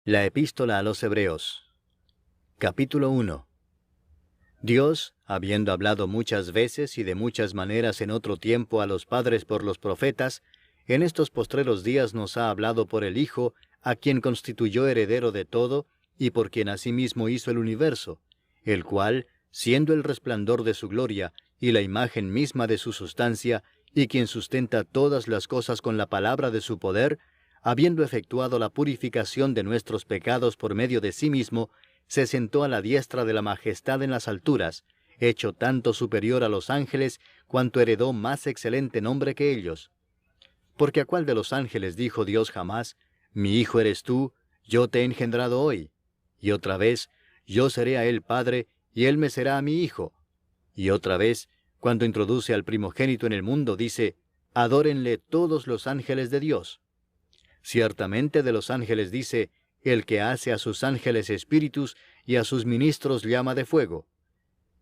La Epístola a los Hebreos. Capítulo 1. Dios, habiendo hablado muchas veces y de muchas maneras en otro tiempo a los padres por los profetas, en estos postreros días nos ha hablado por el Hijo, a quien constituyó heredero de todo, y por quien asimismo hizo el universo, el cual, siendo el resplandor de su gloria, y la imagen misma de su sustancia, y quien sustenta todas las cosas con la palabra de su poder, habiendo efectuado la purificación de nuestros pecados por medio de sí mismo, se sentó a la diestra de la majestad en las alturas, hecho tanto superior a los ángeles, cuanto heredó más excelente nombre que ellos. Porque ¿a cuál de los ángeles dijo Dios jamás, mi hijo eres tú, yo te he engendrado hoy? Y otra vez, yo seré a él padre, y él me será a mi hijo. Y otra vez, cuando introduce al primogénito en el mundo, dice, adórenle todos los ángeles de Dios. Ciertamente de los ángeles dice, el que hace a sus ángeles espíritus y a sus ministros llama de fuego.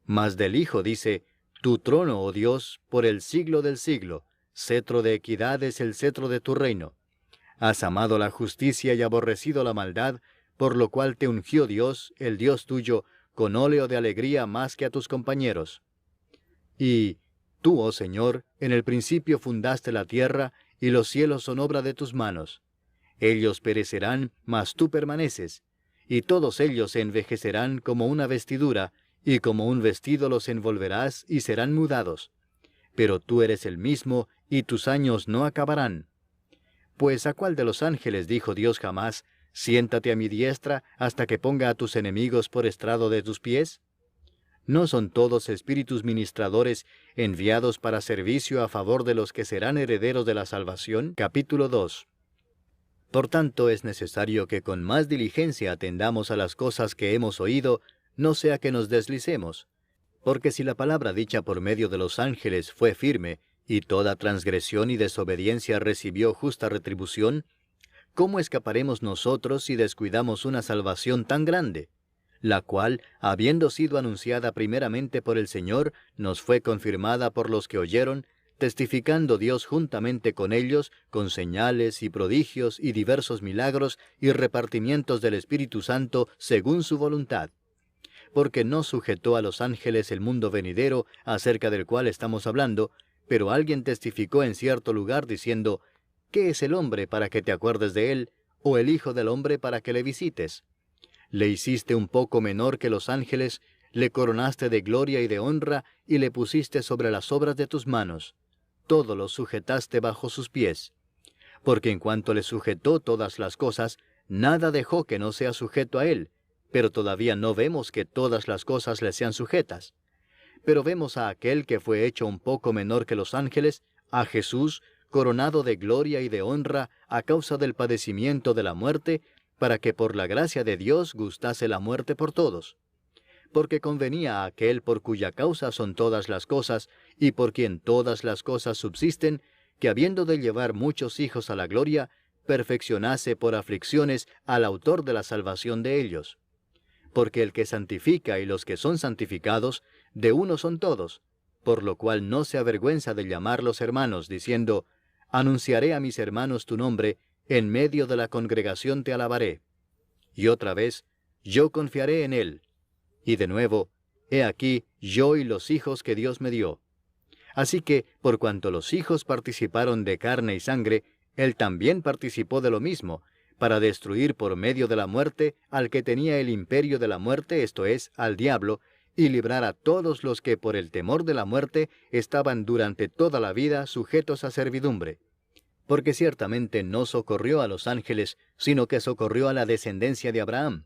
Mas del Hijo dice, tu trono, oh Dios, por el siglo del siglo, cetro de equidad es el cetro de tu reino. Has amado la justicia y aborrecido la maldad, por lo cual te ungió Dios, el Dios tuyo, con óleo de alegría más que a tus compañeros. Y tú, oh Señor, en el principio fundaste la tierra, y los cielos son obra de tus manos. Ellos perecerán, mas tú permaneces, y todos ellos se envejecerán como una vestidura, y como un vestido los envolverás y serán mudados. Pero tú eres el mismo, y tus años no acabarán. Pues ¿a cuál de los ángeles dijo Dios jamás, siéntate a mi diestra hasta que ponga a tus enemigos por estrado de tus pies? ¿No son todos espíritus ministradores enviados para servicio a favor de los que serán herederos de la salvación? Capítulo 2. Por tanto, es necesario que con más diligencia atendamos a las cosas que hemos oído, no sea que nos deslicemos. Porque si la palabra dicha por medio de los ángeles fue firme, y toda transgresión y desobediencia recibió justa retribución, ¿cómo escaparemos nosotros si descuidamos una salvación tan grande? La cual, habiendo sido anunciada primeramente por el Señor, nos fue confirmada por los que oyeron, testificando Dios juntamente con ellos, con señales y prodigios y diversos milagros y repartimientos del Espíritu Santo según su voluntad. Porque no sujetó a los ángeles el mundo venidero, acerca del cual estamos hablando, pero alguien testificó en cierto lugar diciendo, ¿qué es el hombre para que te acuerdes de él, o el hijo del hombre para que le visites? Le hiciste un poco menor que los ángeles, le coronaste de gloria y de honra, y le pusiste sobre las obras de tus manos. Todo lo sujetaste bajo sus pies. Porque en cuanto le sujetó todas las cosas, nada dejó que no sea sujeto a él, pero todavía no vemos que todas las cosas le sean sujetas. Pero vemos a aquel que fue hecho un poco menor que los ángeles, a Jesús, coronado de gloria y de honra a causa del padecimiento de la muerte, para que por la gracia de Dios gustase la muerte por todos. Porque convenía a aquel por cuya causa son todas las cosas, y por quien todas las cosas subsisten, que habiendo de llevar muchos hijos a la gloria, perfeccionase por aflicciones al autor de la salvación de ellos. Porque el que santifica y los que son santificados, de uno son todos, por lo cual no se avergüenza de llamarlos hermanos, diciendo, anunciaré a mis hermanos tu nombre, en medio de la congregación te alabaré. Y otra vez, yo confiaré en él. Y de nuevo, he aquí yo y los hijos que Dios me dio. Así que, por cuanto los hijos participaron de carne y sangre, él también participó de lo mismo, para destruir por medio de la muerte al que tenía el imperio de la muerte, esto es, al diablo, y librar a todos los que por el temor de la muerte estaban durante toda la vida sujetos a servidumbre. Porque ciertamente no socorrió a los ángeles, sino que socorrió a la descendencia de Abraham,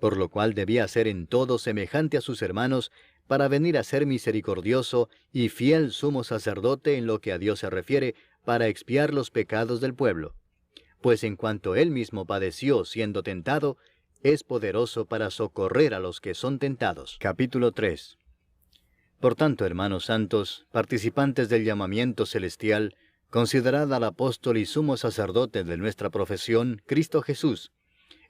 por lo cual debía ser en todo semejante a sus hermanos, para venir a ser misericordioso y fiel sumo sacerdote en lo que a Dios se refiere, para expiar los pecados del pueblo. Pues en cuanto él mismo padeció siendo tentado, es poderoso para socorrer a los que son tentados. Capítulo 3. Por tanto, hermanos santos, participantes del llamamiento celestial, considerad al apóstol y sumo sacerdote de nuestra profesión, Cristo Jesús,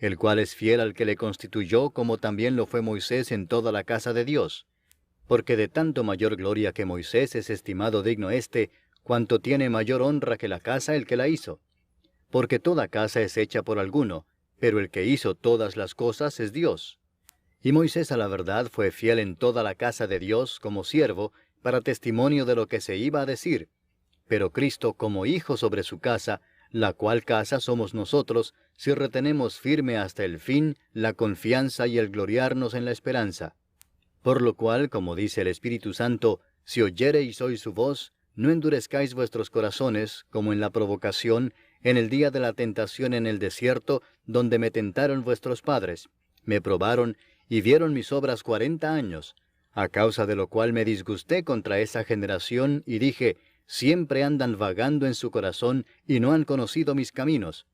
el cual es fiel al que le constituyó, como también lo fue Moisés en toda la casa de Dios. Porque de tanto mayor gloria que Moisés es estimado digno cuanto tiene mayor honra que la casa el que la hizo. Porque toda casa es hecha por alguno, pero el que hizo todas las cosas es Dios. Y Moisés a la verdad fue fiel en toda la casa de Dios como siervo, para testimonio de lo que se iba a decir. Pero Cristo como hijo sobre su casa, la cual casa somos nosotros, si retenemos firme hasta el fin la confianza y el gloriarnos en la esperanza. Por lo cual, como dice el Espíritu Santo, si oyereis hoy su voz, no endurezcáis vuestros corazones, como en la provocación, en el día de la tentación en el desierto, donde me tentaron vuestros padres. Me probaron y vieron mis obras 40 años, a causa de lo cual me disgusté contra esa generación, y dije, siempre andan vagando en su corazón, y no han conocido mis caminos.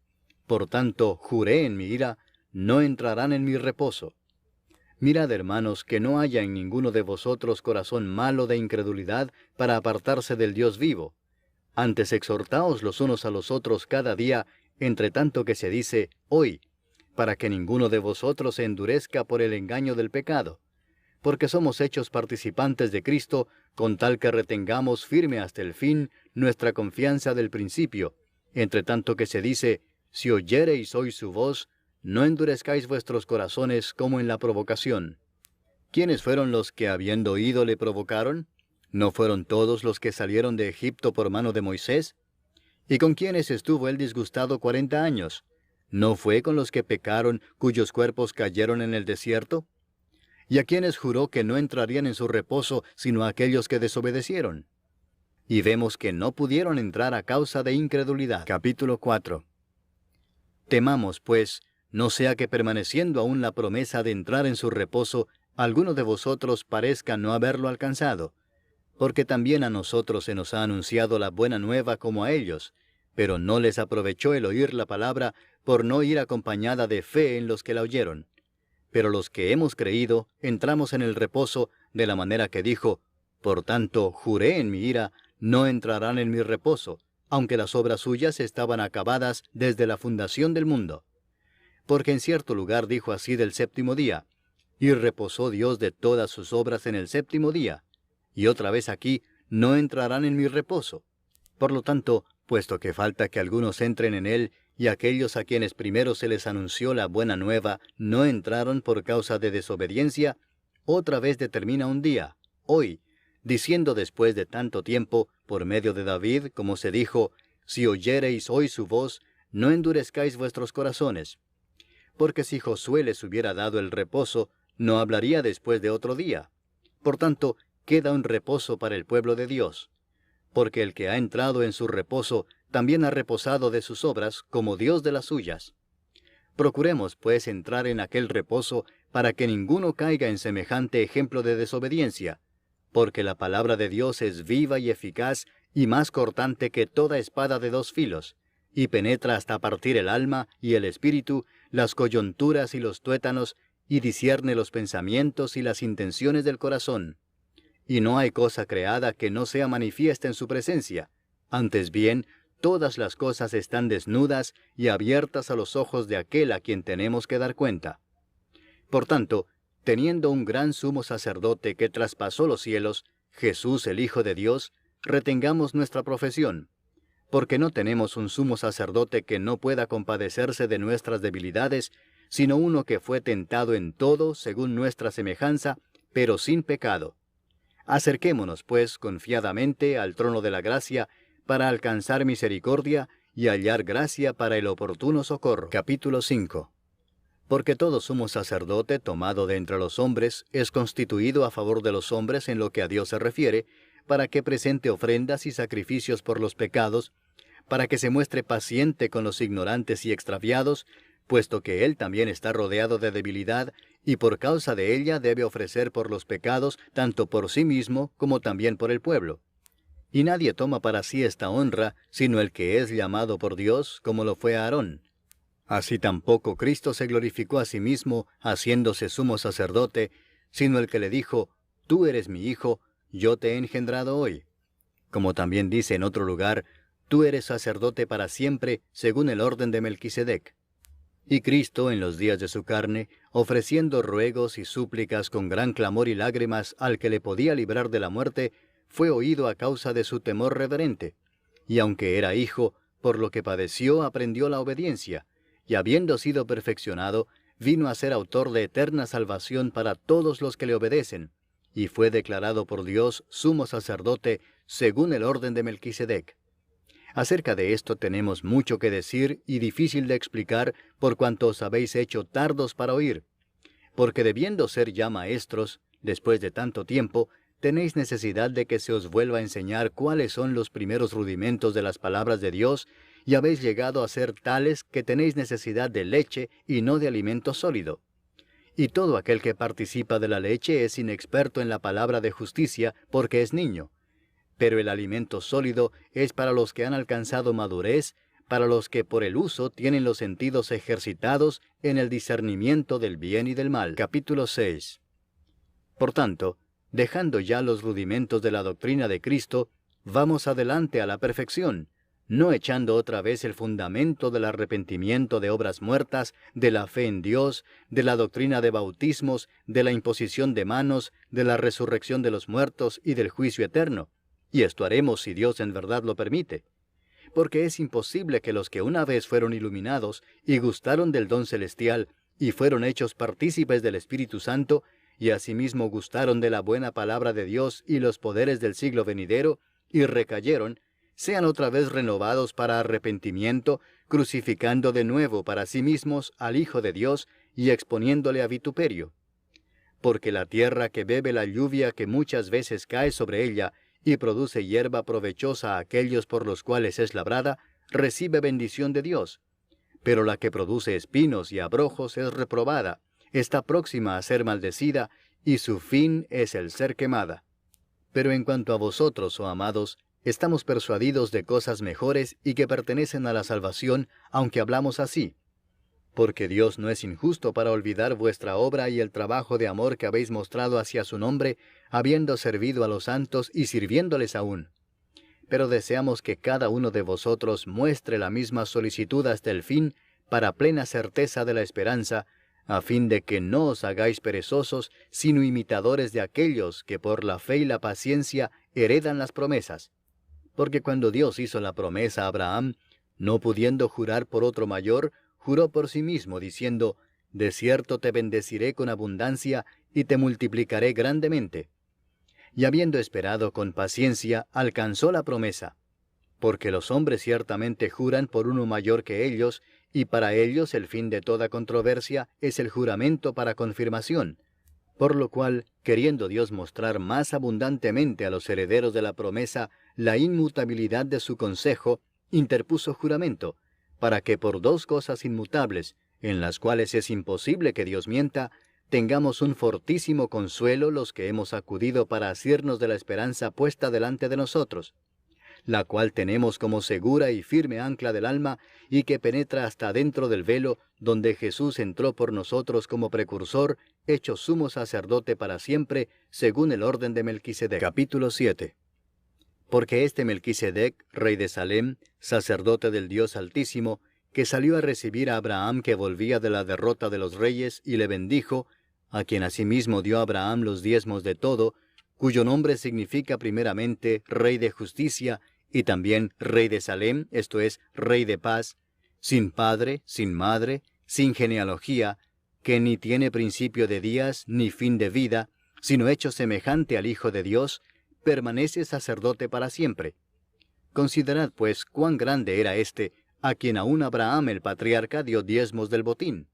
Por tanto, juré en mi ira, no entrarán en mi reposo. Mirad, hermanos, que no haya en ninguno de vosotros corazón malo de incredulidad para apartarse del Dios vivo. Antes exhortaos los unos a los otros cada día, entre tanto que se dice, hoy, para que ninguno de vosotros se endurezca por el engaño del pecado. Porque somos hechos participantes de Cristo, con tal que retengamos firme hasta el fin nuestra confianza del principio, entre tanto que se dice, si oyereis hoy su voz, no endurezcáis vuestros corazones como en la provocación. ¿Quiénes fueron los que habiendo oído le provocaron? ¿No fueron todos los que salieron de Egipto por mano de Moisés? ¿Y con quiénes estuvo él disgustado 40 años? ¿No fue con los que pecaron, cuyos cuerpos cayeron en el desierto? ¿Y a quienes juró que no entrarían en su reposo, sino a aquellos que desobedecieron? Y vemos que no pudieron entrar a causa de incredulidad. Capítulo 4. Temamos, pues, no sea que permaneciendo aún la promesa de entrar en su reposo, alguno de vosotros parezca no haberlo alcanzado. Porque también a nosotros se nos ha anunciado la buena nueva como a ellos, pero no les aprovechó el oír la palabra por no ir acompañada de fe en los que la oyeron. Pero los que hemos creído, entramos en el reposo, de la manera que dijo, por tanto, juré en mi ira, no entrarán en mi reposo, aunque las obras suyas estaban acabadas desde la fundación del mundo. Porque en cierto lugar dijo así del séptimo día, y reposó Dios de todas sus obras en el séptimo día. Y otra vez aquí, no entrarán en mi reposo. Por lo tanto, puesto que falta que algunos entren en él, y aquellos a quienes primero se les anunció la buena nueva no entraron por causa de desobediencia, otra vez determina un día, hoy, diciendo después de tanto tiempo, por medio de David, como se dijo, si oyereis hoy su voz, no endurezcáis vuestros corazones. Porque si Josué les hubiera dado el reposo, no hablaría después de otro día. Por tanto, queda un reposo para el pueblo de Dios. Porque el que ha entrado en su reposo, también ha reposado de sus obras, como Dios de las suyas. Procuremos, pues, entrar en aquel reposo, para que ninguno caiga en semejante ejemplo de desobediencia, porque la palabra de Dios es viva y eficaz, y más cortante que toda espada de 2 filos, y penetra hasta partir el alma y el espíritu, las coyunturas y los tuétanos, y discierne los pensamientos y las intenciones del corazón. Y no hay cosa creada que no sea manifiesta en su presencia. Antes bien, todas las cosas están desnudas y abiertas a los ojos de aquel a quien tenemos que dar cuenta. Por tanto, teniendo un gran sumo sacerdote que traspasó los cielos, Jesús el Hijo de Dios, retengamos nuestra profesión. Porque no tenemos un sumo sacerdote que no pueda compadecerse de nuestras debilidades, sino uno que fue tentado en todo según nuestra semejanza, pero sin pecado. Acerquémonos, pues, confiadamente al trono de la gracia, para alcanzar misericordia y hallar gracia para el oportuno socorro. Capítulo 5. Porque todo sumo sacerdote tomado de entre los hombres es constituido a favor de los hombres en lo que a Dios se refiere, para que presente ofrendas y sacrificios por los pecados, para que se muestre paciente con los ignorantes y extraviados, puesto que él también está rodeado de debilidad, y por causa de ella debe ofrecer por los pecados, tanto por sí mismo como también por el pueblo. Y nadie toma para sí esta honra, sino el que es llamado por Dios, como lo fue Aarón. Así tampoco Cristo se glorificó a sí mismo, haciéndose sumo sacerdote, sino el que le dijo, tú eres mi hijo, yo te he engendrado hoy. Como también dice en otro lugar, tú eres sacerdote para siempre, según el orden de Melquisedec. Y Cristo, en los días de su carne, ofreciendo ruegos y súplicas con gran clamor y lágrimas al que le podía librar de la muerte, fue oído a causa de su temor reverente. Y aunque era hijo, por lo que padeció aprendió la obediencia, y habiendo sido perfeccionado, vino a ser autor de eterna salvación para todos los que le obedecen, y fue declarado por Dios sumo sacerdote según el orden de Melquisedec. Acerca de esto tenemos mucho que decir y difícil de explicar por cuanto os habéis hecho tardos para oír, porque debiendo ser ya maestros, después de tanto tiempo, tenéis necesidad de que se os vuelva a enseñar cuáles son los primeros rudimentos de las palabras de Dios, y habéis llegado a ser tales que tenéis necesidad de leche y no de alimento sólido. Y todo aquel que participa de la leche es inexperto en la palabra de justicia, porque es niño. Pero el alimento sólido es para los que han alcanzado madurez, para los que por el uso tienen los sentidos ejercitados en el discernimiento del bien y del mal. Capítulo 6. Por tanto, dejando ya los rudimentos de la doctrina de Cristo, vamos adelante a la perfección, no echando otra vez el fundamento del arrepentimiento de obras muertas, de la fe en Dios, de la doctrina de bautismos, de la imposición de manos, de la resurrección de los muertos y del juicio eterno. Y esto haremos si Dios en verdad lo permite. Porque es imposible que los que una vez fueron iluminados y gustaron del don celestial y fueron hechos partícipes del Espíritu Santo, y asimismo gustaron de la buena palabra de Dios y los poderes del siglo venidero, y recayeron, sean otra vez renovados para arrepentimiento, crucificando de nuevo para sí mismos al Hijo de Dios y exponiéndole a vituperio. Porque la tierra que bebe la lluvia que muchas veces cae sobre ella, y produce hierba provechosa a aquellos por los cuales es labrada, recibe bendición de Dios. Pero la que produce espinos y abrojos es reprobada, está próxima a ser maldecida, y su fin es el ser quemada. Pero en cuanto a vosotros, oh amados, estamos persuadidos de cosas mejores y que pertenecen a la salvación, aunque hablamos así. Porque Dios no es injusto para olvidar vuestra obra y el trabajo de amor que habéis mostrado hacia su nombre, habiendo servido a los santos y sirviéndoles aún. Pero deseamos que cada uno de vosotros muestre la misma solicitud hasta el fin, para plena certeza de la esperanza, a fin de que no os hagáis perezosos, sino imitadores de aquellos que por la fe y la paciencia heredan las promesas. Porque cuando Dios hizo la promesa a Abraham, no pudiendo jurar por otro mayor, juró por sí mismo, diciendo, «De cierto te bendeciré con abundancia, y te multiplicaré grandemente». Y habiendo esperado con paciencia, alcanzó la promesa. Porque los hombres ciertamente juran por uno mayor que ellos, y para ellos el fin de toda controversia es el juramento para confirmación. Por lo cual, queriendo Dios mostrar más abundantemente a los herederos de la promesa la inmutabilidad de su consejo, interpuso juramento, para que por dos cosas inmutables, en las cuales es imposible que Dios mienta, tengamos un fortísimo consuelo los que hemos acudido para asirnos de la esperanza puesta delante de nosotros, la cual tenemos como segura y firme ancla del alma, y que penetra hasta dentro del velo, donde Jesús entró por nosotros como precursor, hecho sumo sacerdote para siempre, según el orden de Melquisedec. Capítulo 7. Porque este Melquisedec, rey de Salem, sacerdote del Dios Altísimo, que salió a recibir a Abraham que volvía de la derrota de los reyes, y le bendijo, a quien asimismo dio a Abraham los diezmos de todo, cuyo nombre significa primeramente Rey de Justicia, y también Rey de Salem, esto es, Rey de Paz, sin padre, sin madre, sin genealogía, que ni tiene principio de días, ni fin de vida, sino hecho semejante al Hijo de Dios, permanece sacerdote para siempre. Considerad, pues, cuán grande era éste, a quien aún Abraham el patriarca dio diezmos del botín.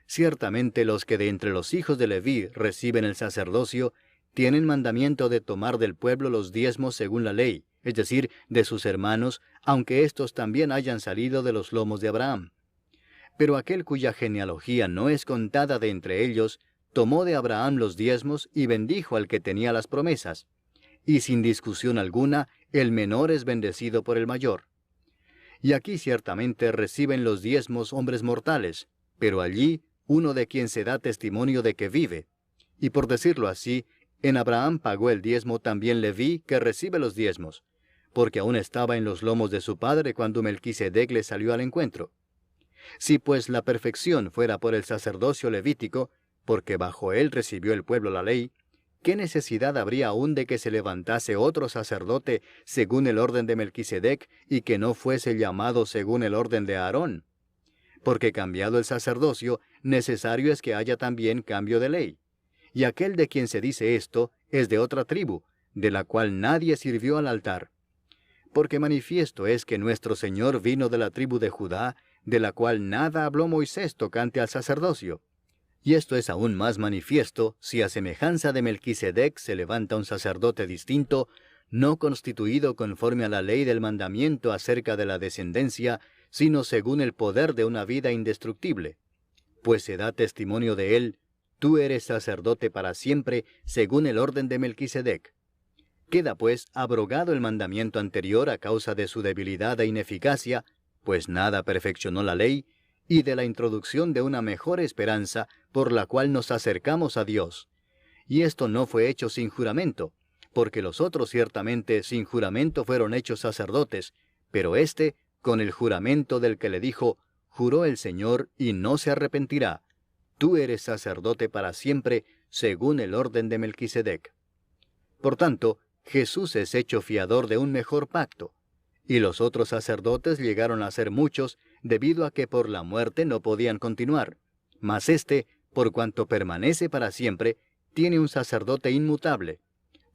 Ciertamente los que de entre los hijos de Leví reciben el sacerdocio, tienen mandamiento de tomar del pueblo los diezmos según la ley, es decir, de sus hermanos, aunque éstos también hayan salido de los lomos de Abraham. Pero aquel cuya genealogía no es contada de entre ellos, tomó de Abraham los diezmos y bendijo al que tenía las promesas. Y sin discusión alguna, el menor es bendecido por el mayor. Y aquí ciertamente reciben los diezmos hombres mortales, pero allí uno de quien se da testimonio de que vive. Y por decirlo así, en Abraham pagó el diezmo también Leví, que recibe los diezmos, porque aún estaba en los lomos de su padre cuando Melquisedec le salió al encuentro. Si pues la perfección fuera por el sacerdocio levítico, porque bajo él recibió el pueblo la ley, ¿qué necesidad habría aún de que se levantase otro sacerdote según el orden de Melquisedec y que no fuese llamado según el orden de Aarón? porque cambiado el sacerdocio, necesario es que haya también cambio de ley. Y aquel de quien se dice esto es de otra tribu, de la cual nadie sirvió al altar. Porque manifiesto es que nuestro Señor vino de la tribu de Judá, de la cual nada habló Moisés tocante al sacerdocio. Y esto es aún más manifiesto si a semejanza de Melquisedec se levanta un sacerdote distinto, no constituido conforme a la ley del mandamiento acerca de la descendencia, sino según el poder de una vida indestructible. Pues se da testimonio de él: tú eres sacerdote para siempre, según el orden de Melquisedec. Queda pues abrogado el mandamiento anterior a causa de su debilidad e ineficacia, pues nada perfeccionó la ley, y de la introducción de una mejor esperanza por la cual nos acercamos a Dios. Y esto no fue hecho sin juramento, porque los otros ciertamente sin juramento fueron hechos sacerdotes, pero éste con el juramento del que le dijo: juró el Señor y no se arrepentirá, tú eres sacerdote para siempre, según el orden de Melquisedec. Por tanto, Jesús es hecho fiador de un mejor pacto, y los otros sacerdotes llegaron a ser muchos, debido a que por la muerte no podían continuar. Mas éste, por cuanto permanece para siempre, tiene un sacerdote inmutable,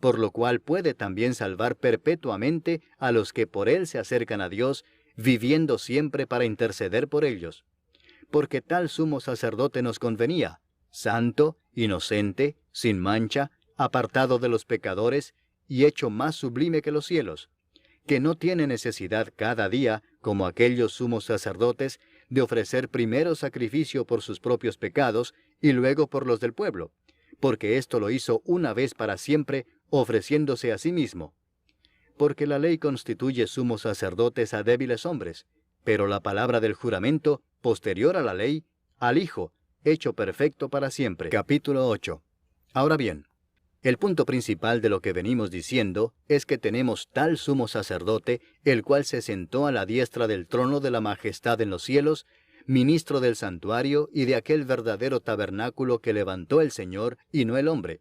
por lo cual puede también salvar perpetuamente a los que por él se acercan a Dios, viviendo siempre para interceder por ellos. Porque tal sumo sacerdote nos convenía, santo, inocente, sin mancha, apartado de los pecadores, y hecho más sublime que los cielos, que no tiene necesidad cada día, como aquellos sumos sacerdotes, de ofrecer primero sacrificio por sus propios pecados y luego por los del pueblo, porque esto lo hizo una vez para siempre, ofreciéndose a sí mismo. Porque la ley constituye sumos sacerdotes a débiles hombres, pero la palabra del juramento, posterior a la ley, al Hijo, hecho perfecto para siempre. Capítulo 8. Ahora bien, el punto principal de lo que venimos diciendo es que tenemos tal sumo sacerdote, el cual se sentó a la diestra del trono de la majestad en los cielos, ministro del santuario y de aquel verdadero tabernáculo que levantó el Señor y no el hombre.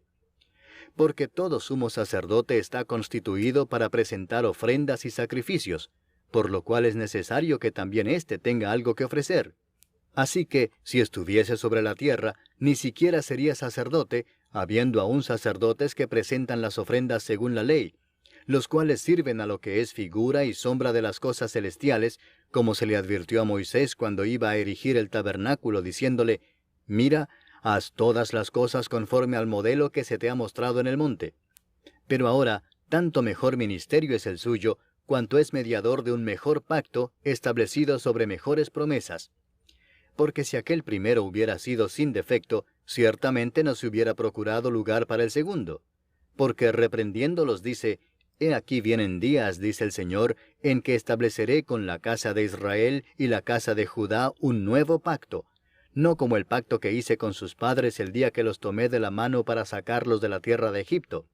Porque todo sumo sacerdote está constituido para presentar ofrendas y sacrificios, por lo cual es necesario que también éste tenga algo que ofrecer. Así que, si estuviese sobre la tierra, ni siquiera sería sacerdote, habiendo aún sacerdotes que presentan las ofrendas según la ley, los cuales sirven a lo que es figura y sombra de las cosas celestiales, como se le advirtió a Moisés cuando iba a erigir el tabernáculo, diciéndole: mira, haz todas las cosas conforme al modelo que se te ha mostrado en el monte. Pero ahora, tanto mejor ministerio es el suyo, cuanto es mediador de un mejor pacto, establecido sobre mejores promesas. Porque si aquel primero hubiera sido sin defecto, ciertamente no se hubiera procurado lugar para el segundo. Porque reprendiéndolos dice: he aquí vienen días, dice el Señor, en que estableceré con la casa de Israel y la casa de Judá un nuevo pacto, no como el pacto que hice con sus padres el día que los tomé de la mano para sacarlos de la tierra de Egipto.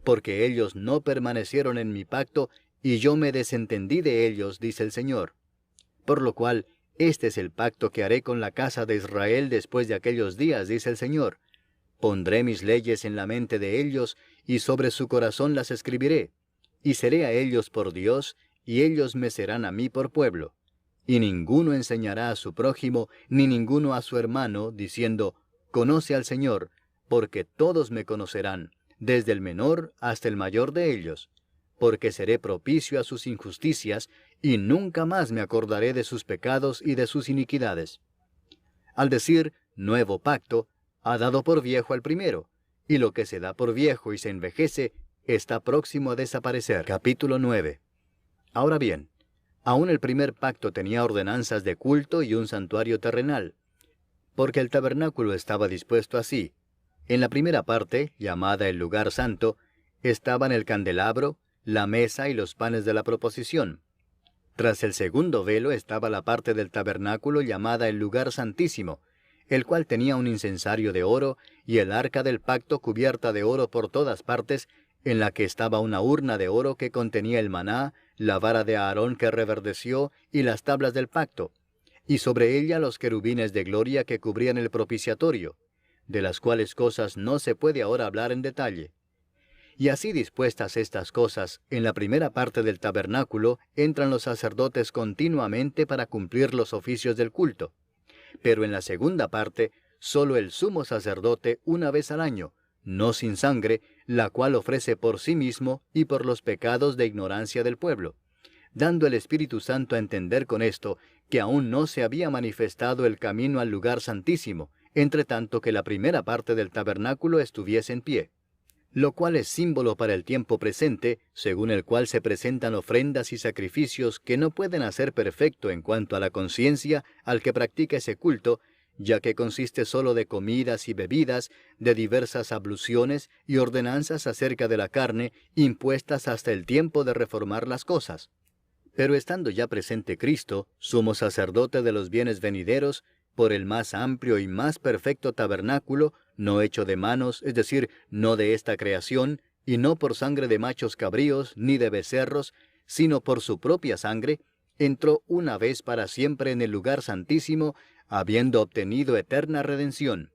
Porque ellos no permanecieron en mi pacto, y yo me desentendí de ellos, dice el Señor. Por lo cual, este es el pacto que haré con la casa de Israel después de aquellos días, dice el Señor. Pondré mis leyes en la mente de ellos, y sobre su corazón las escribiré. Y seré a ellos por Dios, y ellos me serán a mí por pueblo. Y ninguno enseñará a su prójimo, ni ninguno a su hermano, diciendo: conoce al Señor, porque todos me conocerán, desde el menor hasta el mayor de ellos. Porque seré propicio a sus injusticias, y nunca más me acordaré de sus pecados y de sus iniquidades. Al decir nuevo pacto, ha dado por viejo al primero, y lo que se da por viejo y se envejece, está próximo a desaparecer. Capítulo 9. Ahora bien, aún el primer pacto tenía ordenanzas de culto y un santuario terrenal, porque el tabernáculo estaba dispuesto así. En la primera parte, llamada el lugar santo, estaban el candelabro, la mesa y los panes de la proposición. Tras el segundo velo estaba la parte del tabernáculo llamada el lugar santísimo, el cual tenía un incensario de oro y el arca del pacto cubierta de oro por todas partes, en la que estaba una urna de oro que contenía el maná, la vara de Aarón que reverdeció y las tablas del pacto, y sobre ella los querubines de gloria que cubrían el propiciatorio, de las cuales cosas no se puede ahora hablar en detalle. Y así dispuestas estas cosas, en la primera parte del tabernáculo entran los sacerdotes continuamente para cumplir los oficios del culto. Pero en la segunda parte, solo el sumo sacerdote una vez al año, no sin sangre, la cual ofrece por sí mismo y por los pecados de ignorancia del pueblo, dando el Espíritu Santo a entender con esto que aún no se había manifestado el camino al lugar santísimo, entre tanto que la primera parte del tabernáculo estuviese en pie, lo cual es símbolo para el tiempo presente, según el cual se presentan ofrendas y sacrificios que no pueden hacer perfecto en cuanto a la conciencia al que practica ese culto, ya que consiste solo de comidas y bebidas, de diversas abluciones y ordenanzas acerca de la carne, impuestas hasta el tiempo de reformar las cosas. Pero estando ya presente Cristo, sumo sacerdote de los bienes venideros, por el más amplio y más perfecto tabernáculo, no hecho de manos, es decir, no de esta creación, y no por sangre de machos cabríos, ni de becerros, sino por su propia sangre, entró una vez para siempre en el lugar santísimo, habiendo obtenido eterna redención.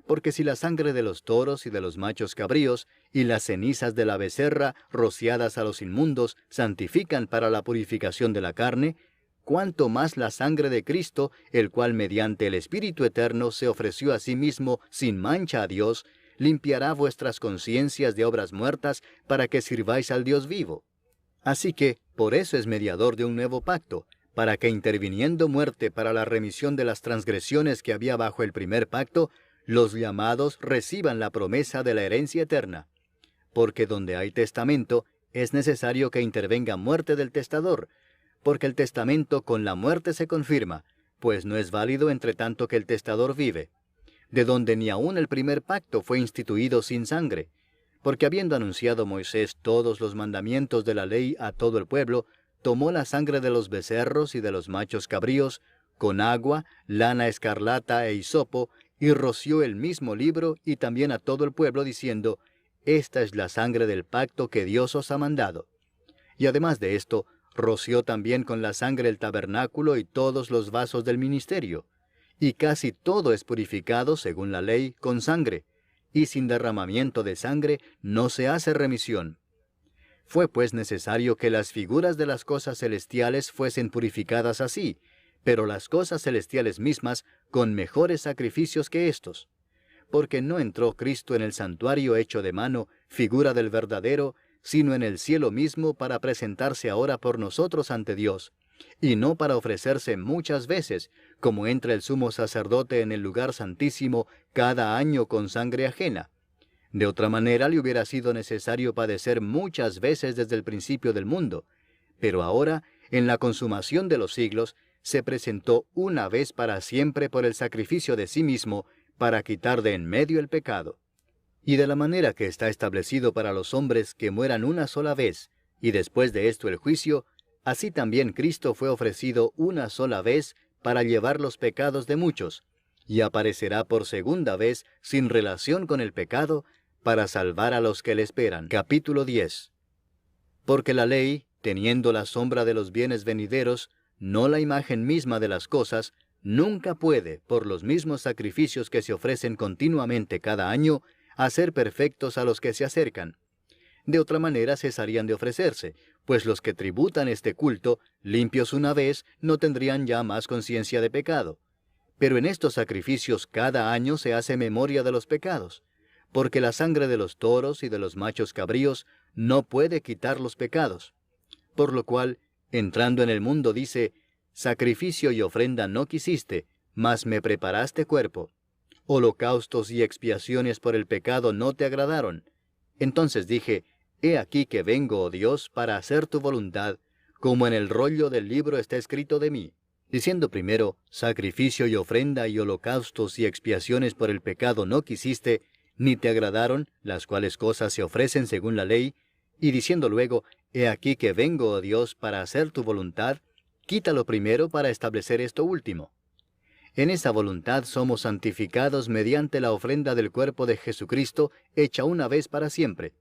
Porque si la sangre de los toros y de los machos cabríos, y las cenizas de la becerra, rociadas a los inmundos, santifican para la purificación de la carne, cuánto más la sangre de Cristo, el cual mediante el Espíritu Eterno se ofreció a sí mismo sin mancha a Dios, limpiará vuestras conciencias de obras muertas para que sirváis al Dios vivo. Así que, por eso es mediador de un nuevo pacto, para que interviniendo muerte para la remisión de las transgresiones que había bajo el primer pacto, los llamados reciban la promesa de la herencia eterna. Porque donde hay testamento, es necesario que intervenga muerte del testador, porque el testamento con la muerte se confirma, pues no es válido entre tanto que el testador vive, de donde ni aun el primer pacto fue instituido sin sangre, porque habiendo anunciado Moisés todos los mandamientos de la ley a todo el pueblo, tomó la sangre de los becerros y de los machos cabríos, con agua, lana escarlata e hisopo, y roció el mismo libro y también a todo el pueblo, diciendo, esta es la sangre del pacto que Dios os ha mandado. Y además de esto, roció también con la sangre el tabernáculo y todos los vasos del ministerio. Y casi todo es purificado, según la ley, con sangre, y sin derramamiento de sangre no se hace remisión. Fue pues necesario que las figuras de las cosas celestiales fuesen purificadas así, pero las cosas celestiales mismas con mejores sacrificios que éstos. Porque no entró Cristo en el santuario hecho de mano, figura del verdadero, sino en el cielo mismo para presentarse ahora por nosotros ante Dios, y no para ofrecerse muchas veces, como entra el sumo sacerdote en el lugar santísimo cada año con sangre ajena. De otra manera le hubiera sido necesario padecer muchas veces desde el principio del mundo, pero ahora, en la consumación de los siglos, se presentó una vez para siempre por el sacrificio de sí mismo, para quitar de en medio el pecado. Y de la manera que está establecido para los hombres que mueran una sola vez, y después de esto el juicio, así también Cristo fue ofrecido una sola vez para llevar los pecados de muchos, y aparecerá por segunda vez sin relación con el pecado, para salvar a los que le esperan. Capítulo 10. Porque la ley, teniendo la sombra de los bienes venideros, no la imagen misma de las cosas, nunca puede, por los mismos sacrificios que se ofrecen continuamente cada año, hacer perfectos a los que se acercan. De otra manera cesarían de ofrecerse, pues los que tributan este culto, limpios una vez, no tendrían ya más conciencia de pecado. Pero en estos sacrificios cada año se hace memoria de los pecados, porque la sangre de los toros y de los machos cabríos no puede quitar los pecados. Por lo cual, entrando en el mundo dice, sacrificio y ofrenda no quisiste, mas me preparaste cuerpo. Holocaustos y expiaciones por el pecado no te agradaron. Entonces dije, he aquí que vengo, oh Dios, para hacer tu voluntad, como en el rollo del libro está escrito de mí. Diciendo primero, sacrificio y ofrenda y holocaustos y expiaciones por el pecado no quisiste, ni te agradaron, las cuales cosas se ofrecen según la ley, y diciendo luego, he aquí que vengo, oh Dios, para hacer tu voluntad, quítalo primero para establecer esto último. En esa voluntad somos santificados mediante la ofrenda del cuerpo de Jesucristo, hecha una vez para siempre.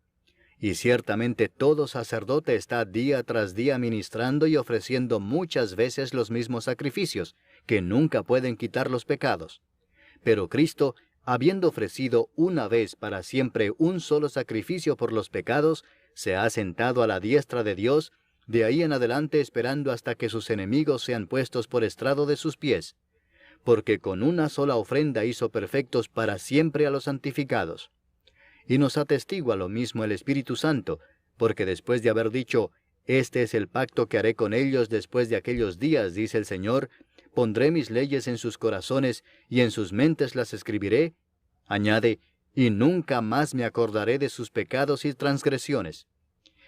Y ciertamente todo sacerdote está día tras día ministrando y ofreciendo muchas veces los mismos sacrificios, que nunca pueden quitar los pecados. Pero Cristo, habiendo ofrecido una vez para siempre un solo sacrificio por los pecados, se ha sentado a la diestra de Dios, de ahí en adelante esperando hasta que sus enemigos sean puestos por estrado de sus pies. porque con una sola ofrenda hizo perfectos para siempre a los santificados. Y nos atestigua lo mismo el Espíritu Santo, porque después de haber dicho, este es el pacto que haré con ellos después de aquellos días, dice el Señor, pondré mis leyes en sus corazones y en sus mentes las escribiré, añade, y nunca más me acordaré de sus pecados y transgresiones.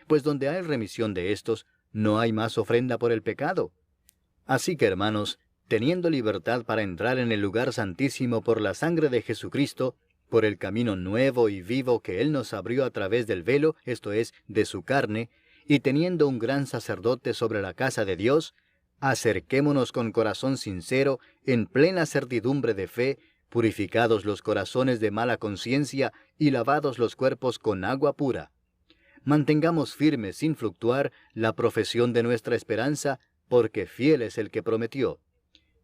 Pues donde hay remisión de estos, no hay más ofrenda por el pecado. Así que, hermanos, teniendo libertad para entrar en el lugar santísimo por la sangre de Jesucristo, por el camino nuevo y vivo que Él nos abrió a través del velo, esto es, de su carne, y teniendo un gran sacerdote sobre la casa de Dios, acerquémonos con corazón sincero, en plena certidumbre de fe, purificados los corazones de mala conciencia y lavados los cuerpos con agua pura. Mantengamos firme sin fluctuar la profesión de nuestra esperanza, porque fiel es el que prometió.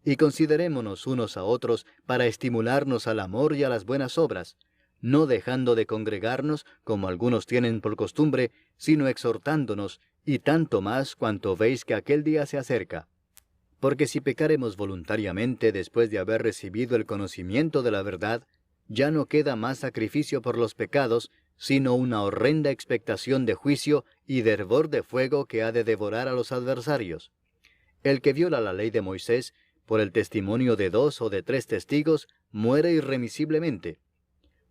Y considerémonos unos a otros para estimularnos al amor y a las buenas obras, no dejando de congregarnos, como algunos tienen por costumbre, sino exhortándonos, y tanto más cuanto veis que aquel día se acerca. Porque si pecaremos voluntariamente después de haber recibido el conocimiento de la verdad, ya no queda más sacrificio por los pecados, sino una horrenda expectación de juicio y de hervor de fuego que ha de devorar a los adversarios. El que viola la ley de Moisés, por el testimonio de 2 o de 3 testigos, muere irremisiblemente.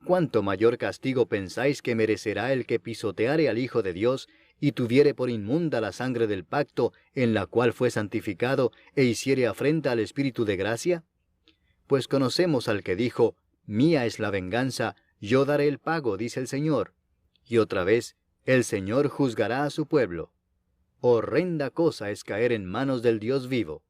¿Cuánto mayor castigo pensáis que merecerá el que pisoteare al Hijo de Dios, y tuviere por inmunda la sangre del pacto, en la cual fue santificado, e hiciere afrenta al Espíritu de gracia? Pues conocemos al que dijo, mía es la venganza, yo daré el pago, dice el Señor. Y otra vez, el Señor juzgará a su pueblo. Horrenda cosa es caer en manos del Dios vivo.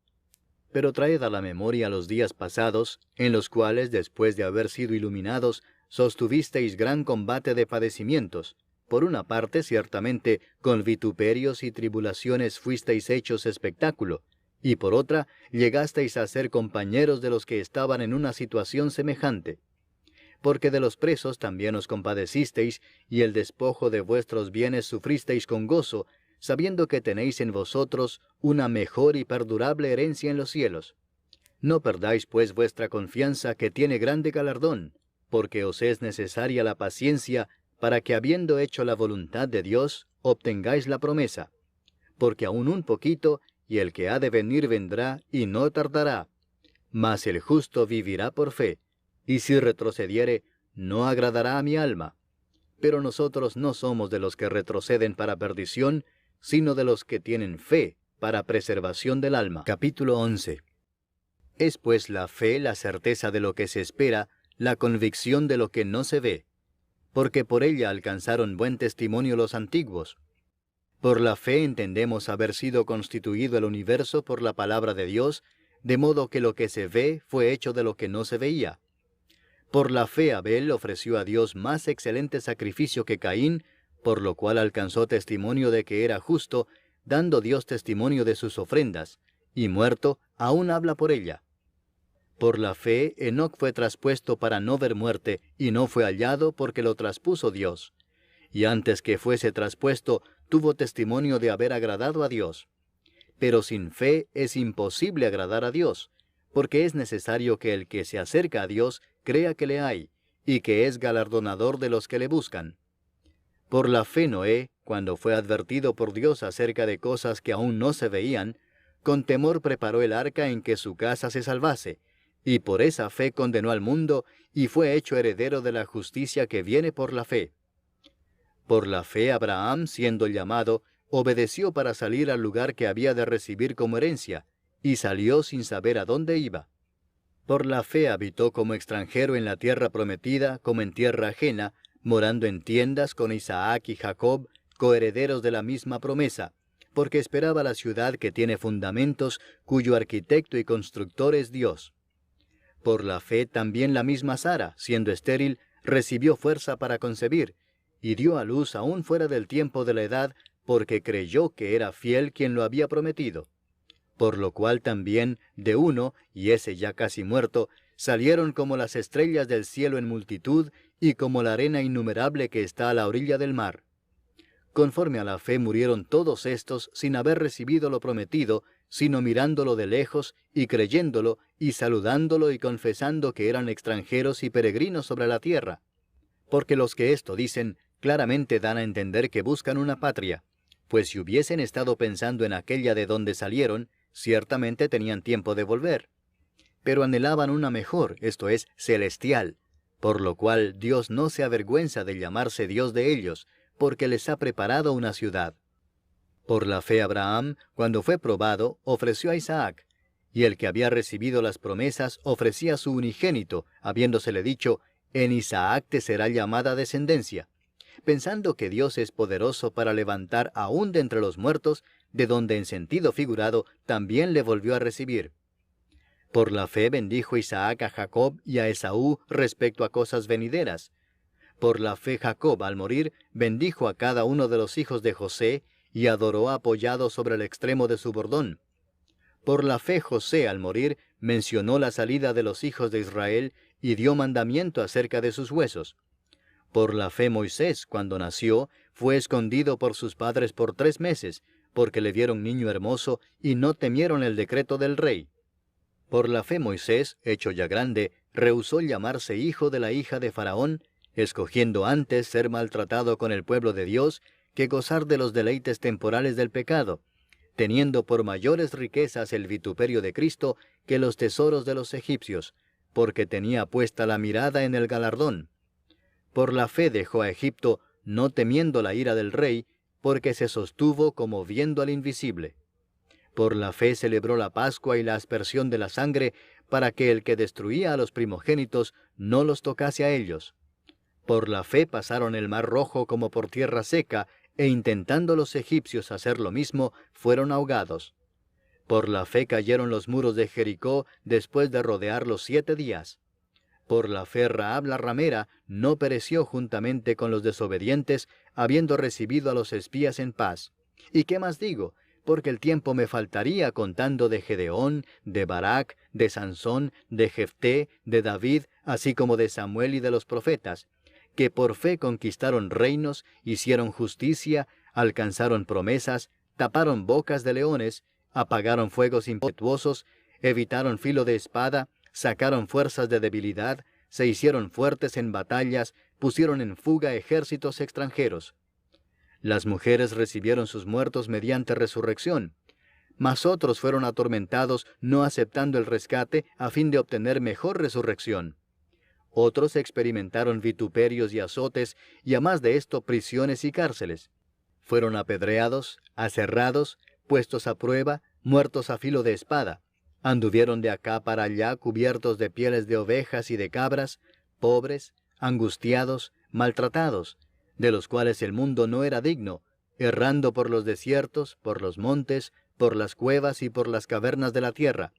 Pero traed a la memoria los días pasados, en los cuales, después de haber sido iluminados, sostuvisteis gran combate de padecimientos. Por una parte, ciertamente, con vituperios y tribulaciones fuisteis hechos espectáculo, y por otra, llegasteis a ser compañeros de los que estaban en una situación semejante. Porque de los presos también os compadecisteis, y el despojo de vuestros bienes sufristeis con gozo, sabiendo que tenéis en vosotros una mejor y perdurable herencia en los cielos. No perdáis pues vuestra confianza, que tiene grande galardón, porque os es necesaria la paciencia, para que habiendo hecho la voluntad de Dios, obtengáis la promesa. Porque aún un poquito, y el que ha de venir vendrá, y no tardará. Mas el justo vivirá por fe, y si retrocediere, no agradará a mi alma. Pero nosotros no somos de los que retroceden para perdición, sino de los que tienen fe para preservación del alma. Capítulo 11. Es pues la fe la certeza de lo que se espera, la convicción de lo que no se ve, porque por ella alcanzaron buen testimonio los antiguos. Por la fe entendemos haber sido constituido el universo por la palabra de Dios, de modo que lo que se ve fue hecho de lo que no se veía. Por la fe Abel ofreció a Dios más excelente sacrificio que Caín, por lo cual alcanzó testimonio de que era justo, dando Dios testimonio de sus ofrendas, y muerto, aún habla por ella. Por la fe Enoc fue traspuesto para no ver muerte, y no fue hallado porque lo traspuso Dios. Y antes que fuese traspuesto, tuvo testimonio de haber agradado a Dios. Pero sin fe es imposible agradar a Dios, porque es necesario que el que se acerca a Dios crea que le hay, y que es galardonador de los que le buscan. Por la fe Noé, cuando fue advertido por Dios acerca de cosas que aún no se veían, con temor preparó el arca en que su casa se salvase, y por esa fe condenó al mundo, y fue hecho heredero de la justicia que viene por la fe. Por la fe Abraham, siendo llamado, obedeció para salir al lugar que había de recibir como herencia, y salió sin saber a dónde iba. Por la fe habitó como extranjero en la tierra prometida, como en tierra ajena, morando en tiendas con Isaac y Jacob, coherederos de la misma promesa, porque esperaba la ciudad que tiene fundamentos, cuyo arquitecto y constructor es Dios. Por la fe también la misma Sara, siendo estéril, recibió fuerza para concebir, y dio a luz aún fuera del tiempo de la edad, porque creyó que era fiel quien lo había prometido. Por lo cual también, de uno, y ese ya casi muerto, salieron como las estrellas del cielo en multitud, y como la arena innumerable que está a la orilla del mar. Conforme a la fe murieron todos estos sin haber recibido lo prometido, sino mirándolo de lejos y creyéndolo y saludándolo y confesando que eran extranjeros y peregrinos sobre la tierra. Porque los que esto dicen claramente dan a entender que buscan una patria, pues si hubiesen estado pensando en aquella de donde salieron, ciertamente tenían tiempo de volver. Pero anhelaban una mejor, esto es, celestial, por lo cual Dios no se avergüenza de llamarse Dios de ellos, porque les ha preparado una ciudad. Por la fe Abraham, cuando fue probado, ofreció a Isaac, y el que había recibido las promesas ofrecía a su unigénito, habiéndosele dicho, en Isaac te será llamada descendencia, pensando que Dios es poderoso para levantar aún de entre los muertos, de donde en sentido figurado también le volvió a recibir. Por la fe bendijo Isaac a Jacob y a Esaú respecto a cosas venideras. Por la fe Jacob, al morir, bendijo a cada uno de los hijos de José, y adoró apoyado sobre el extremo de su bordón. Por la fe José, al morir, mencionó la salida de los hijos de Israel, y dio mandamiento acerca de sus huesos. Por la fe Moisés, cuando nació, fue escondido por sus padres por 3 meses, porque le vieron niño hermoso, y no temieron el decreto del rey. Por la fe Moisés, hecho ya grande, rehusó llamarse hijo de la hija de Faraón, escogiendo antes ser maltratado con el pueblo de Dios, que gozar de los deleites temporales del pecado, teniendo por mayores riquezas el vituperio de Cristo que los tesoros de los egipcios, porque tenía puesta la mirada en el galardón. Por la fe dejó a Egipto, no temiendo la ira del rey, porque se sostuvo como viendo al invisible. Por la fe celebró la Pascua y la aspersión de la sangre, para que el que destruía a los primogénitos no los tocase a ellos. Por la fe pasaron el mar Rojo como por tierra seca, e intentando los egipcios hacer lo mismo, fueron ahogados. Por la fe cayeron los muros de Jericó después de rodearlos 7 días. Por la fe Rahab la ramera no pereció juntamente con los desobedientes, habiendo recibido a los espías en paz. ¿Y qué más digo? Porque el tiempo me faltaría contando de Gedeón, de Barak, de Sansón, de Jefté, de David, así como de Samuel y de los profetas, que por fe conquistaron reinos, hicieron justicia, alcanzaron promesas, taparon bocas de leones, apagaron fuegos impetuosos, evitaron filo de espada, sacaron fuerzas de debilidad, se hicieron fuertes en batallas, pusieron en fuga ejércitos extranjeros. Las mujeres recibieron sus muertos mediante resurrección, mas otros fueron atormentados no aceptando el rescate a fin de obtener mejor resurrección. Otros experimentaron vituperios y azotes, y a más de esto prisiones y cárceles. Fueron apedreados, aserrados, puestos a prueba, muertos a filo de espada. Anduvieron de acá para allá cubiertos de pieles de ovejas y de cabras, pobres, angustiados, maltratados, de los cuales el mundo no era digno, errando por los desiertos, por los montes, por las cuevas y por las cavernas de la tierra.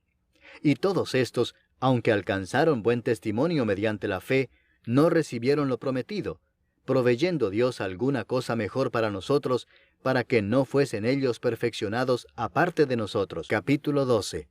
Y todos estos, aunque alcanzaron buen testimonio mediante la fe, no recibieron lo prometido, proveyendo Dios alguna cosa mejor para nosotros, para que no fuesen ellos perfeccionados aparte de nosotros. Capítulo 12.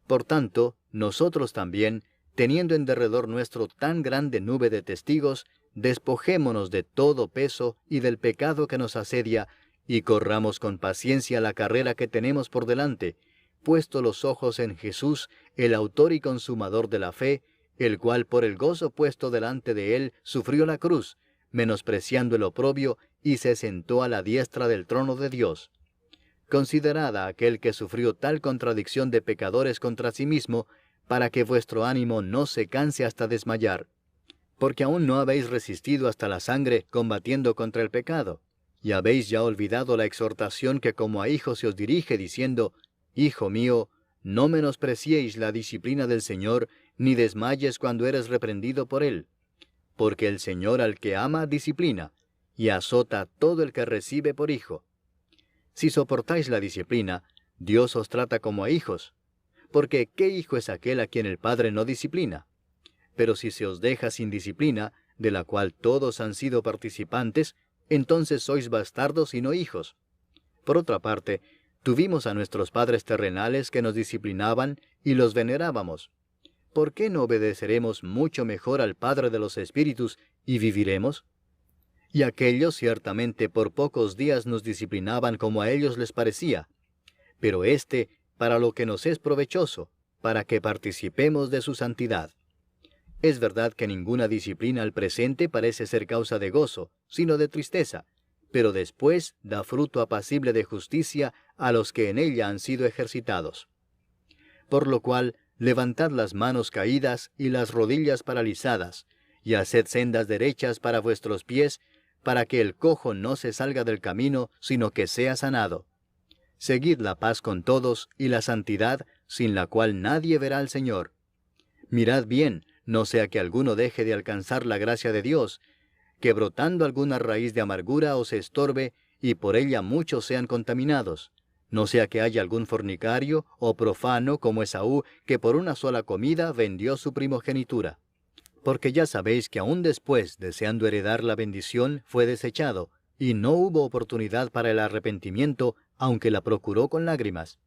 Por tanto, nosotros también, teniendo en derredor nuestro tan grande nube de testigos, despojémonos de todo peso y del pecado que nos asedia, y corramos con paciencia la carrera que tenemos por delante, puesto los ojos en Jesús, el autor y consumador de la fe, el cual por el gozo puesto delante de él sufrió la cruz, menospreciando el oprobio, y se sentó a la diestra del trono de Dios. Considerad a aquel que sufrió tal contradicción de pecadores contra sí mismo, para que vuestro ánimo no se canse hasta desmayar. Porque aún no habéis resistido hasta la sangre combatiendo contra el pecado, y habéis ya olvidado la exhortación que como a hijos se os dirige, diciendo, Hijo mío, no menospreciéis la disciplina del Señor, ni desmayes cuando eres reprendido por Él. Porque el Señor al que ama disciplina, y azota a todo el que recibe por hijo. Si soportáis la disciplina, Dios os trata como a hijos. Porque ¿qué hijo es aquel a quien el Padre no disciplina? Pero si se os deja sin disciplina, de la cual todos han sido participantes, entonces sois bastardos y no hijos. Por otra parte, tuvimos a nuestros padres terrenales que nos disciplinaban y los venerábamos. ¿Por qué no obedeceremos mucho mejor al Padre de los Espíritus y viviremos? Y aquellos ciertamente por pocos días nos disciplinaban como a ellos les parecía, pero éste, para lo que nos es provechoso, para que participemos de su santidad. Es verdad que ninguna disciplina al presente parece ser causa de gozo, sino de tristeza, pero después da fruto apacible de justicia a los que en ella han sido ejercitados. Por lo cual, levantad las manos caídas y las rodillas paralizadas, y haced sendas derechas para vuestros pies, para que el cojo no se salga del camino, sino que sea sanado. Seguid la paz con todos y la santidad, sin la cual nadie verá al Señor. Mirad bien, no sea que alguno deje de alcanzar la gracia de Dios, que brotando alguna raíz de amargura os estorbe, y por ella muchos sean contaminados. No sea que haya algún fornicario o profano como Esaú, que por una sola comida vendió su primogenitura. Porque ya sabéis que aún después, deseando heredar la bendición, fue desechado, y no hubo oportunidad para el arrepentimiento, aunque la procuró con lágrimas.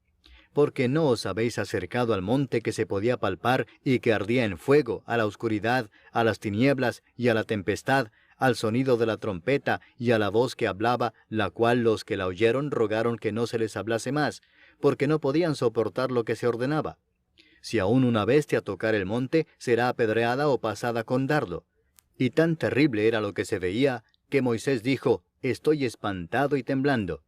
Porque no os habéis acercado al monte que se podía palpar y que ardía en fuego, a la oscuridad, a las tinieblas y a la tempestad, al sonido de la trompeta y a la voz que hablaba, la cual los que la oyeron rogaron que no se les hablase más, porque no podían soportar lo que se ordenaba. Si aún una bestia tocar el monte, será apedreada o pasada con dardo. Y tan terrible era lo que se veía, que Moisés dijo, «Estoy espantado y temblando».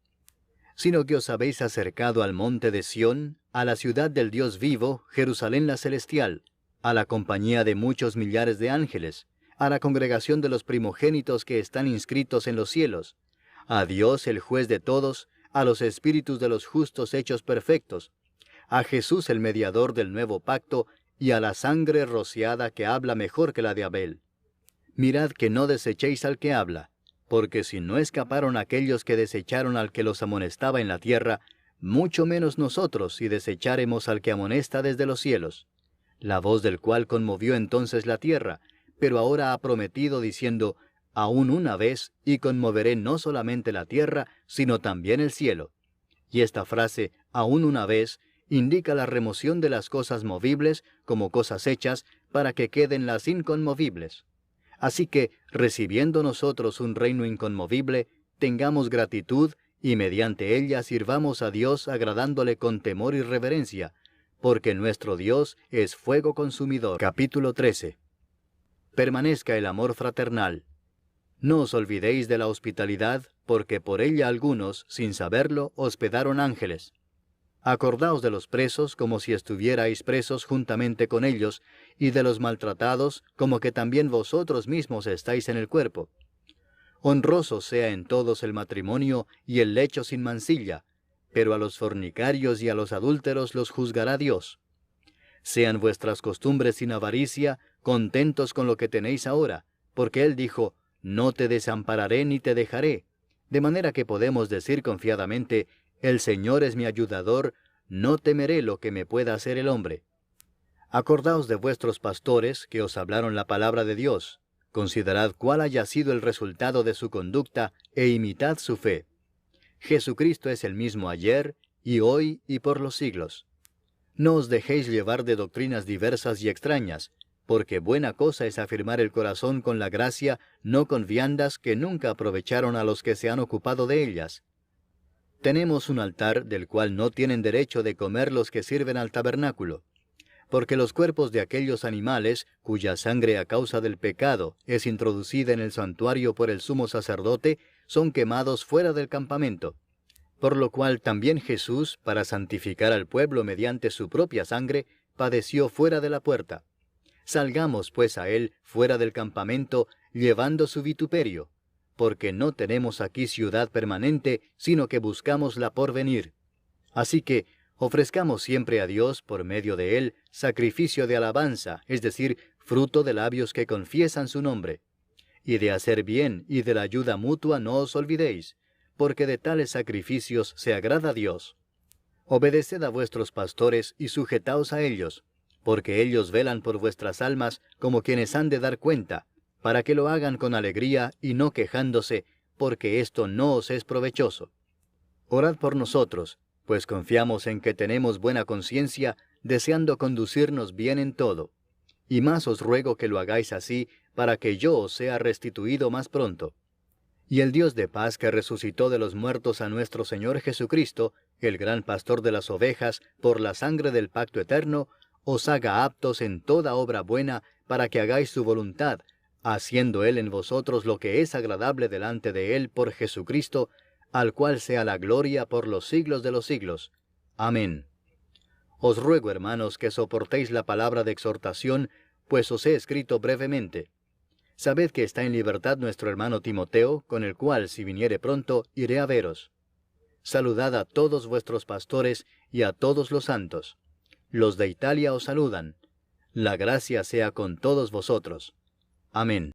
Sino que os habéis acercado al monte de Sión, a la ciudad del Dios vivo, Jerusalén la celestial, a la compañía de muchos millares de ángeles, a la congregación de los primogénitos que están inscritos en los cielos, a Dios el juez de todos, a los espíritus de los justos hechos perfectos, a Jesús el mediador del nuevo pacto, y a la sangre rociada que habla mejor que la de Abel. Mirad que no desechéis al que habla, porque si no escaparon aquellos que desecharon al que los amonestaba en la tierra, mucho menos nosotros si desecháremos al que amonesta desde los cielos, la voz del cual conmovió entonces la tierra, pero ahora ha prometido diciendo, aún una vez, y conmoveré no solamente la tierra, sino también el cielo. Y esta frase, aún una vez, indica la remoción de las cosas movibles como cosas hechas, para que queden las inconmovibles. Así que, recibiendo nosotros un reino inconmovible, tengamos gratitud, y mediante ella sirvamos a Dios agradándole con temor y reverencia, porque nuestro Dios es fuego consumidor. Capítulo 13. Permanezca el amor fraternal. No os olvidéis de la hospitalidad, porque por ella algunos, sin saberlo, hospedaron ángeles. Acordaos de los presos como si estuvierais presos juntamente con ellos, y de los maltratados como que también vosotros mismos estáis en el cuerpo. Honroso sea en todos el matrimonio y el lecho sin mancilla, pero a los fornicarios y a los adúlteros los juzgará Dios. Sean vuestras costumbres sin avaricia, contentos con lo que tenéis ahora, porque Él dijo, «No te desampararé ni te dejaré», de manera que podemos decir confiadamente, «El Señor es mi ayudador, no temeré lo que me pueda hacer el hombre». Acordaos de vuestros pastores que os hablaron la palabra de Dios, considerad cuál haya sido el resultado de su conducta, e imitad su fe. Jesucristo es el mismo ayer, y hoy, y por los siglos. No os dejéis llevar de doctrinas diversas y extrañas, porque buena cosa es afirmar el corazón con la gracia, no con viandas que nunca aprovecharon a los que se han ocupado de ellas. Tenemos un altar del cual no tienen derecho de comer los que sirven al tabernáculo, porque los cuerpos de aquellos animales, cuya sangre a causa del pecado es introducida en el santuario por el sumo sacerdote, son quemados fuera del campamento. Por lo cual también Jesús, para santificar al pueblo mediante su propia sangre, padeció fuera de la puerta. Salgamos pues a él fuera del campamento, llevando su vituperio, porque no tenemos aquí ciudad permanente, sino que buscamos la porvenir. Así que, ofrezcamos siempre a Dios, por medio de él, sacrificio de alabanza, es decir, fruto de labios que confiesan su nombre. Y de hacer bien y de la ayuda mutua no os olvidéis, porque de tales sacrificios se agrada a Dios. Obedeced a vuestros pastores y sujetaos a ellos, porque ellos velan por vuestras almas como quienes han de dar cuenta, para que lo hagan con alegría y no quejándose, porque esto no os es provechoso. Orad por nosotros, pues confiamos en que tenemos buena conciencia, deseando conducirnos bien en todo. Y más os ruego que lo hagáis así, para que yo os sea restituido más pronto. Y el Dios de paz que resucitó de los muertos a nuestro Señor Jesucristo, el gran pastor de las ovejas, por la sangre del pacto eterno, os haga aptos en toda obra buena para que hagáis su voluntad, haciendo Él en vosotros lo que es agradable delante de Él por Jesucristo, al cual sea la gloria por los siglos de los siglos. Amén. Os ruego, hermanos, que soportéis la palabra de exhortación, pues os he escrito brevemente. Sabed que está en libertad nuestro hermano Timoteo, con el cual, si viniere pronto, iré a veros. Saludad a todos vuestros pastores y a todos los santos. Los de Italia os saludan. La gracia sea con todos vosotros. Amén.